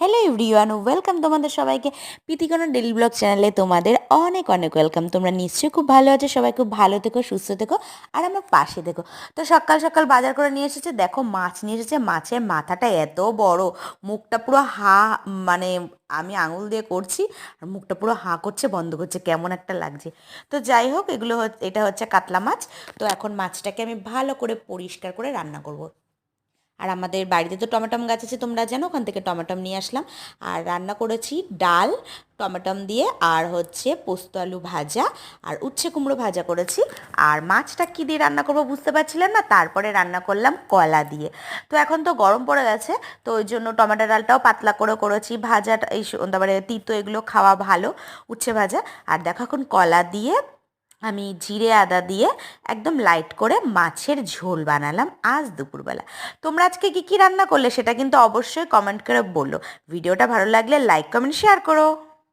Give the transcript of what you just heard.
Hello everyone, welcome তোমাদের সবাইকে Pritikana daily blog চ্যানেলে তোমাদের অনেক অনেক ওয়েলকাম। তোমরা নিশ্চয়ই খুব ভালো আছো, সবাই খুব ভালো থেকো, সুস্থ থেকো আর আমার পাশে থেকো। তো সকাল সকাল বাজার করে নিয়ে এসেছে, দেখো মাছ নিয়ে এসেছে। মাছের মাথাটা এত বড়, মুখটা পুরো হা, মানে আমি আঙুল দিয়ে করছি আর মুখটা পুরো হাঁ করছে, বন্ধ করছে, কেমন একটা লাগছে। তো যাই হোক, এটা হচ্ছে কাতলা মাছ। তো এখন মাছটাকে আমি ভালো করে পরিষ্কার করে রান্না করব। আর আমাদের বাড়িতে তো টমেটম গাছ আছে, তোমরা জানো, ওখান থেকে টমেটম নিয়ে আসলাম। আর রান্না করেছি ডাল টমেটম দিয়ে, আর হচ্ছে পোস্ত আলু ভাজা, আর উচ্ছে কুমড়ো ভাজা করেছি। আর মাছটা কী দিয়ে রান্না করবো বুঝতে পারছিলাম না, তারপরে রান্না করলাম কলা দিয়ে। তো এখন তো গরম পড়ে গেছে, তো ওই জন্য টমেটো ডালটাও পাতলা করে করেছি। ভাজাটা তারপরে তিতো এগুলো খাওয়া ভালো, উচ্ছে ভাজা। আর দেখো এখন কলা দিয়ে আমি জিরে আদা দিয়ে একদম লাইট করে মাছের ঝোল বানালাম আজ দুপুরবেলা। তোমরা আজকে কী কী রান্না করলে সেটা কিন্তু অবশ্যই কমেন্ট করে বলো। ভিডিওটা ভালো লাগলে লাইক কমেন্ট শেয়ার করো।